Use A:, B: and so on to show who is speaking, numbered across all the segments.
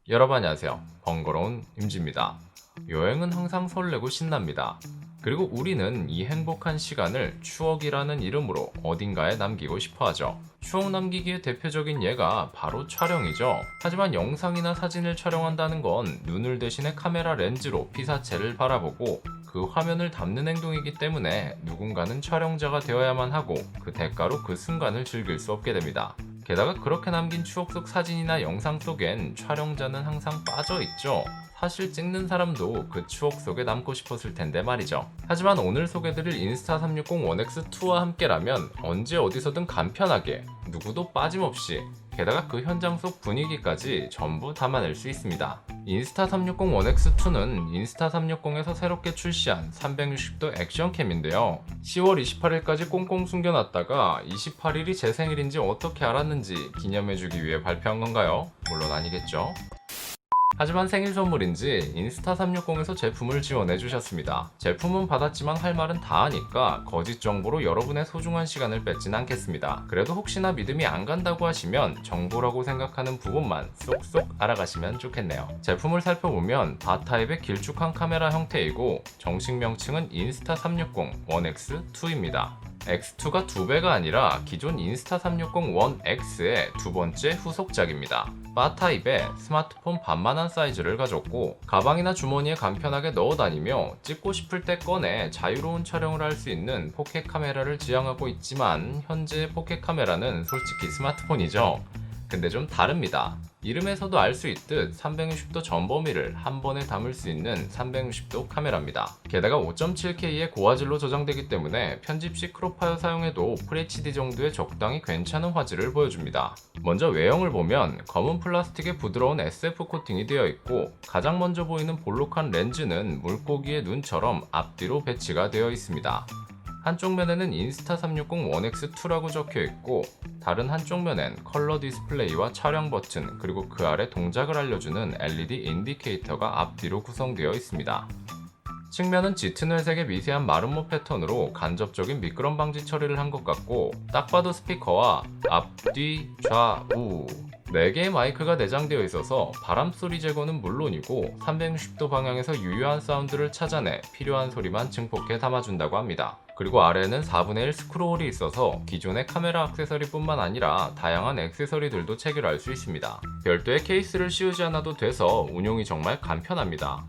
A: 여러분 안녕하세요. 번거로운 임지입니다. 여행은 항상 설레고 신납니다. 그리고 우리는 이 행복한 시간을 추억이라는 이름으로 어딘가에 남기고 싶어 하죠. 추억 남기기의 대표적인 예가 바로 촬영이죠. 하지만 영상이나 사진을 촬영한다는 건 눈을 대신해 카메라 렌즈로 피사체를 바라보고 그 화면을 담는 행동이기 때문에 누군가는 촬영자가 되어야만 하고 그 대가로 그 순간을 즐길 수 없게 됩니다. 게다가 그렇게 남긴 추억 속 사진이나 영상 속엔 촬영자는 항상 빠져있죠. 사실 찍는 사람도 그 추억 속에 남고 싶었을 텐데 말이죠. 하지만 오늘 소개드릴 인스타360 1X2와 함께라면 언제 어디서든 간편하게 누구도 빠짐없이 게다가 그 현장 속 분위기까지 전부 담아낼 수 있습니다. 인스타360 1X2는 인스타360에서 새롭게 출시한 360도 액션캠인데요. 10월 28일까지 꽁꽁 숨겨놨다가 28일이 제 생일인지 어떻게 알았는지 기념해주기 위해 발표한 건가요? 물론 아니겠죠. 하지만 생일 선물인지 인스타360에서 제품을 지원해주셨습니다. 제품은 받았지만 할 말은 다 하니까 거짓 정보로 여러분의 소중한 시간을 뺏진 않겠습니다. 그래도 혹시나 믿음이 안 간다고 하시면 정보라고 생각하는 부분만 쏙쏙 알아가시면 좋겠네요. 제품을 살펴보면 바타입의 길쭉한 카메라 형태이고 정식 명칭은 인스타360 1X2입니다. X2가 2배가 아니라 기존 인스타360 1X의 두 번째 후속작입니다. 바 타입의 스마트폰 반만한 사이즈를 가졌고 가방이나 주머니에 간편하게 넣어 다니며 찍고 싶을 때 꺼내 자유로운 촬영을 할 수 있는 포켓 카메라를 지향하고 있지만 현재의 포켓 카메라는 솔직히 스마트폰이죠. 근데 좀 다릅니다. 이름에서도 알 수 있듯 360도 전범위를 한 번에 담을 수 있는 360도 카메라입니다. 게다가 5.7K의 고화질로 저장되기 때문에 편집 시 크롭하여 사용해도 FHD 정도의 적당히 괜찮은 화질을 보여줍니다. 먼저 외형을 보면 검은 플라스틱에 부드러운 SF 코팅이 되어 있고 가장 먼저 보이는 볼록한 렌즈는 물고기의 눈처럼 앞뒤로 배치가 되어 있습니다. 한쪽 면에는 인스타360 1X2라고 적혀있고 다른 한쪽 면엔 컬러 디스플레이와 촬영 버튼 그리고 그 아래 동작을 알려주는 LED 인디케이터가 앞뒤로 구성되어 있습니다. 측면은 짙은 회색의 미세한 마름모 패턴으로 간접적인 미끄럼 방지 처리를 한 것 같고 딱 봐도 스피커와 앞, 뒤, 좌우 4개의 마이크가 내장되어 있어서 바람소리 제거는 물론이고 360도 방향에서 유효한 사운드를 찾아내 필요한 소리만 증폭해 담아준다고 합니다. 그리고 아래에는 4분의 1 스크롤이 있어서 기존의 카메라 액세서리뿐만 아니라 다양한 액세서리들도 체결할 수 있습니다. 별도의 케이스를 씌우지 않아도 돼서 운용이 정말 간편합니다.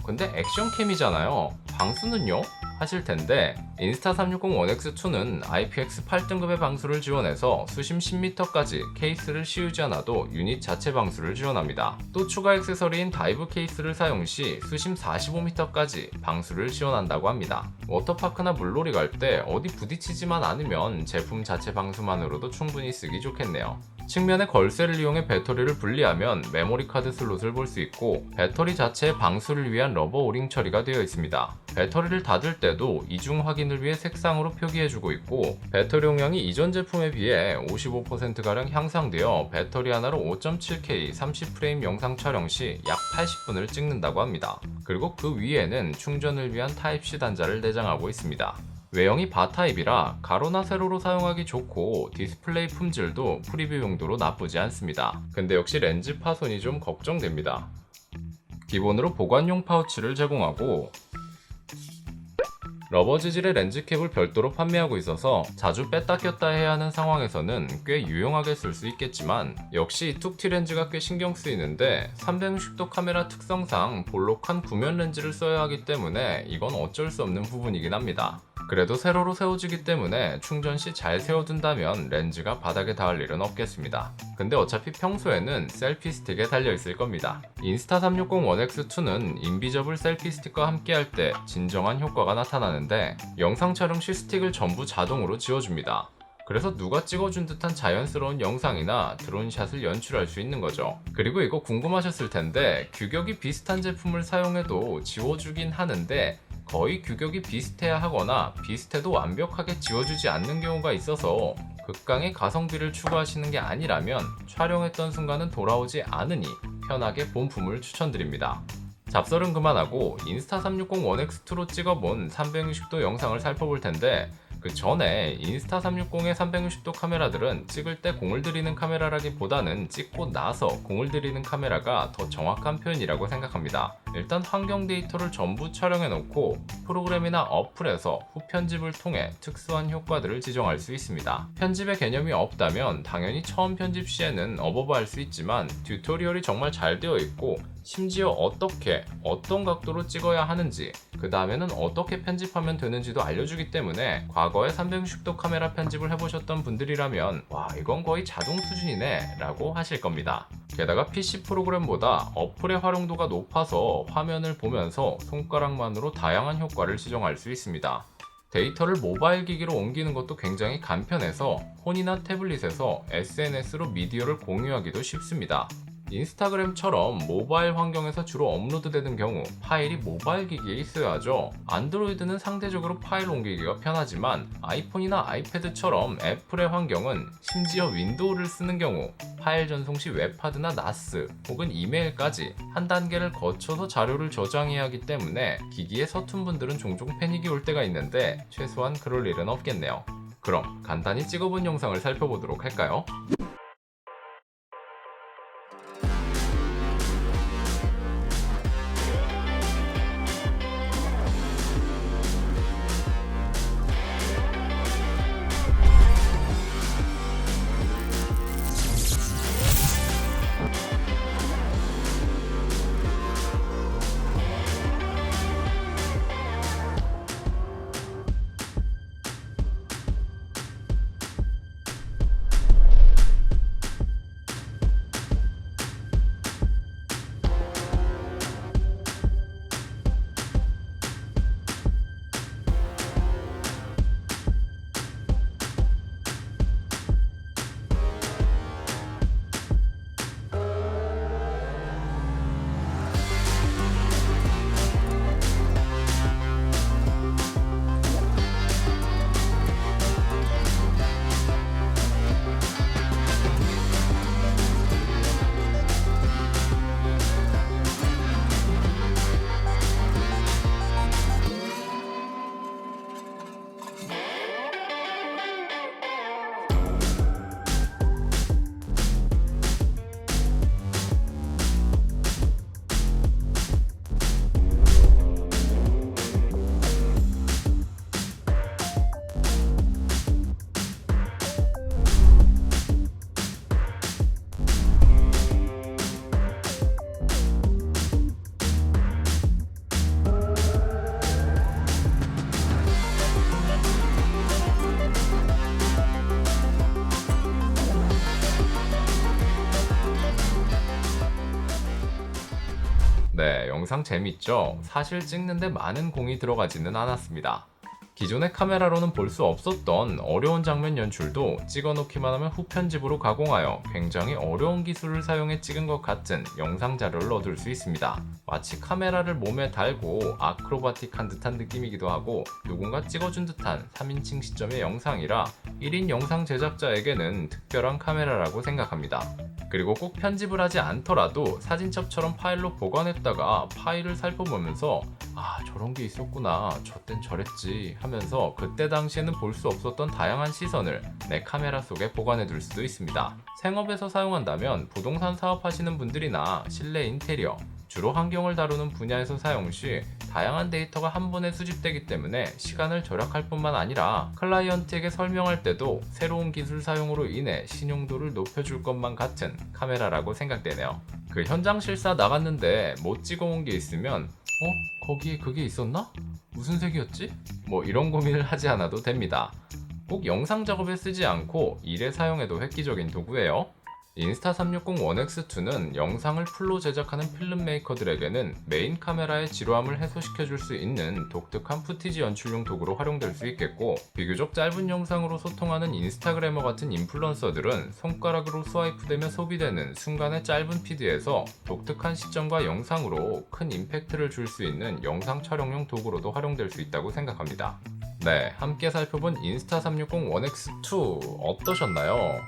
A: 근데 액션캠이잖아요. 방수는요? 하실 텐데 인스타360 1X2는 IPX 8등급의 방수를 지원해서 수심 10m까지 케이스를 씌우지 않아도 유닛 자체 방수를 지원합니다. 또 추가 액세서리인 다이브 케이스를 사용 시 수심 45m까지 방수를 지원한다고 합니다. 워터파크나 물놀이 갈 때 어디 부딪히지만 않으면 제품 자체 방수만으로도 충분히 쓰기 좋겠네요. 측면의 걸쇠를 이용해 배터리를 분리하면 메모리 카드 슬롯을 볼 수 있고 배터리 자체의 방수를 위한 러버 오링 처리가 되어 있습니다. 배터리를 닫을 때도 이중 확인을 위해 색상으로 표기해주고 있고 배터리 용량이 이전 제품에 비해 55%가량 향상되어 배터리 하나로 5.7K 30프레임 영상 촬영 시 약 80분을 찍는다고 합니다. 그리고 그 위에는 충전을 위한 타입C 단자를 내장하고 있습니다. 외형이 바타입이라 가로나 세로로 사용하기 좋고 디스플레이 품질도 프리뷰 용도로 나쁘지 않습니다. 근데 역시 렌즈 파손이 좀 걱정됩니다. 기본으로 보관용 파우치를 제공하고 러버 재질의 렌즈캡을 별도로 판매하고 있어서 자주 뺐다 꼈다 해야 하는 상황에서는 꽤 유용하게 쓸 수 있겠지만 역시 툭티 렌즈가 꽤 신경 쓰이는데 360도 카메라 특성상 볼록한 구면 렌즈를 써야 하기 때문에 이건 어쩔 수 없는 부분이긴 합니다. 그래도 세로로 세워지기 때문에 충전 시 잘 세워둔다면 렌즈가 바닥에 닿을 일은 없겠습니다. 근데 어차피 평소에는 셀피 스틱에 달려있을 겁니다. 인스타360 1X2는 인비저블 셀피 스틱과 함께할 때 진정한 효과가 나타나는데 영상 촬영 시 스틱을 전부 자동으로 지워줍니다. 그래서 누가 찍어준 듯한 자연스러운 영상이나 드론샷을 연출할 수 있는 거죠. 그리고 이거 궁금하셨을 텐데 규격이 비슷한 제품을 사용해도 지워주긴 하는데 거의 규격이 비슷해야 하거나 비슷해도 완벽하게 지워주지 않는 경우가 있어서 극강의 가성비를 추구하시는 게 아니라면 촬영했던 순간은 돌아오지 않으니 편하게 본품을 추천드립니다. 잡설은 그만하고 인스타360 1X2로 찍어본 360도 영상을 살펴볼 텐데 그 전에 인스타360의 360도 카메라들은 찍을 때 공을 들이는 카메라라기보다는 찍고 나서 공을 들이는 카메라가 더 정확한 표현이라고 생각합니다. 일단 환경 데이터를 전부 촬영해 놓고 프로그램이나 어플에서 후편집을 통해 특수한 효과들을 지정할 수 있습니다. 편집의 개념이 없다면 당연히 처음 편집 시에는 어버버할 수 있지만 튜토리얼이 정말 잘 되어 있고 심지어 어떻게 어떤 각도로 찍어야 하는지 그 다음에는 어떻게 편집하면 되는지도 알려주기 때문에 과거에 360도 카메라 편집을 해보셨던 분들이라면 와 이건 거의 자동 수준이네 라고 하실 겁니다. 게다가 PC 프로그램보다 어플의 활용도가 높아서 화면을 보면서 손가락만으로 다양한 효과를 지정할 수 있습니다. 데이터를 모바일 기기로 옮기는 것도 굉장히 간편해서 폰이나 태블릿에서 SNS로 미디어를 공유하기도 쉽습니다. 인스타그램처럼 모바일 환경에서 주로 업로드되는 경우 파일이 모바일 기기에 있어야 하죠. 안드로이드는 상대적으로 파일 옮기기가 편하지만 아이폰이나 아이패드처럼 애플의 환경은 심지어 윈도우를 쓰는 경우 파일 전송 시 웹하드나 나스 혹은 이메일까지 한 단계를 거쳐서 자료를 저장해야 하기 때문에 기기에 서툰 분들은 종종 패닉이 올 때가 있는데 최소한 그럴 일은 없겠네요. 그럼 간단히 찍어본 영상을 살펴보도록 할까요? 네, 영상 재밌죠? 사실 찍는데 많은 공이 들어가지는 않았습니다. 기존의 카메라로는 볼 수 없었던 어려운 장면 연출도 찍어놓기만 하면 후편집으로 가공하여 굉장히 어려운 기술을 사용해 찍은 것 같은 영상 자료를 얻을 수 있습니다. 마치 카메라를 몸에 달고 아크로바틱한 듯한 느낌이기도 하고 누군가 찍어준 듯한 3인칭 시점의 영상이라 1인 영상 제작자에게는 특별한 카메라라고 생각합니다. 그리고 꼭 편집을 하지 않더라도 사진첩처럼 파일로 보관했다가 파일을 살펴보면서 아 저런 게 있었구나 저땐 저랬지 하면서 그때 당시에는 볼 수 없었던 다양한 시선을 내 카메라 속에 보관해 둘 수도 있습니다. 생업에서 사용한다면 부동산 사업하시는 분들이나 실내 인테리어, 주로 환경을 다루는 분야에서 사용 시 다양한 데이터가 한 번에 수집되기 때문에 시간을 절약할 뿐만 아니라 클라이언트에게 설명할 때도 새로운 기술 사용으로 인해 신용도를 높여줄 것만 같은 카메라라고 생각되네요. 그 현장 실사 나갔는데 못 찍어온 게 있으면 거기에 그게 있었나? 무슨 색이었지? 뭐 이런 고민을 하지 않아도 됩니다. 꼭 영상 작업에 쓰지 않고 일에 사용해도 획기적인 도구예요. 인스타360 1X2는 영상을 풀로 제작하는 필름 메이커들에게는 메인 카메라의 지루함을 해소시켜줄 수 있는 독특한 푸티지 연출용 도구로 활용될 수 있겠고, 비교적 짧은 영상으로 소통하는 인스타그래머 같은 인플루언서들은 손가락으로 스와이프되며 소비되는 순간의 짧은 피드에서 독특한 시점과 영상으로 큰 임팩트를 줄 수 있는 영상 촬영용 도구로도 활용될 수 있다고 생각합니다. 네, 함께 살펴본 인스타360 1X2 어떠셨나요?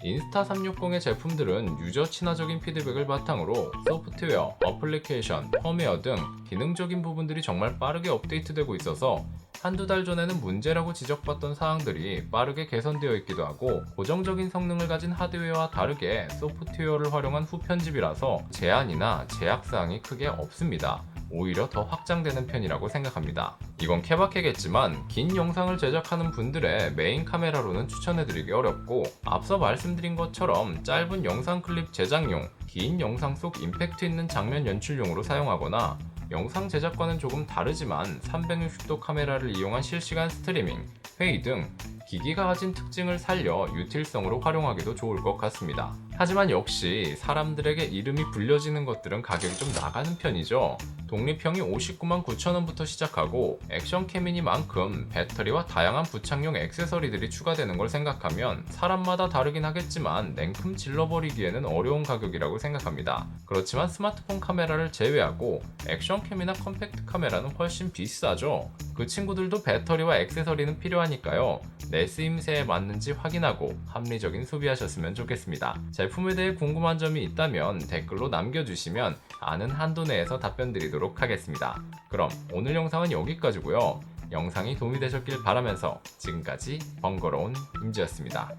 A: 인스타360의 제품들은 유저 친화적인 피드백을 바탕으로 소프트웨어, 어플리케이션, 펌웨어 등 기능적인 부분들이 정말 빠르게 업데이트되고 있어서 한두 달 전에는 문제라고 지적받던 사항들이 빠르게 개선되어 있기도 하고, 고정적인 성능을 가진 하드웨어와 다르게 소프트웨어를 활용한 후편집이라서 제한이나 제약사항이 크게 없습니다. 오히려 더 확장되는 편이라고 생각합니다. 이건 케바케겠지만 긴 영상을 제작하는 분들의 메인 카메라로는 추천해드리기 어렵고, 앞서 말씀드린 것처럼 짧은 영상 클립 제작용, 긴 영상 속 임팩트 있는 장면 연출용으로 사용하거나 영상 제작과는 조금 다르지만 360도 카메라를 이용한 실시간 스트리밍, 회의 등 기기가 가진 특징을 살려 유틸성으로 활용하기도 좋을 것 같습니다. 하지만 역시 사람들에게 이름이 불려지는 것들은 가격이 좀 나가는 편이죠. 독립형이 59만 9천원부터 시작하고 액션캠이니만큼 배터리와 다양한 부착용 액세서리들이 추가되는 걸 생각하면 사람마다 다르긴 하겠지만 냉큼 질러버리기에는 어려운 가격이라고 생각합니다. 그렇지만 스마트폰 카메라를 제외하고 액션캠이나 컴팩트 카메라는 훨씬 비싸죠. 그 친구들도 배터리와 액세서리는 필요하니까요. 내 쓰임새에 맞는지 확인하고 합리적인 소비하셨으면 좋겠습니다. 제품에 대해 궁금한 점이 있다면 댓글로 남겨주시면 아는 한도 내에서 답변 드리도록 하겠습니다. 그럼 오늘 영상은 여기까지고요. 영상이 도움이 되셨길 바라면서 지금까지 번거로운 임지였습니다.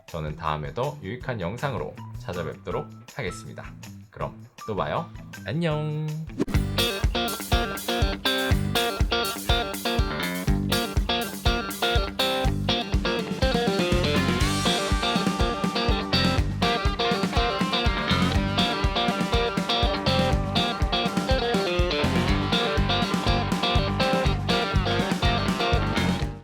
A: 저는 다음에 더 유익한 영상으로 찾아뵙도록 하겠습니다. 그럼 또 봐요. 안녕.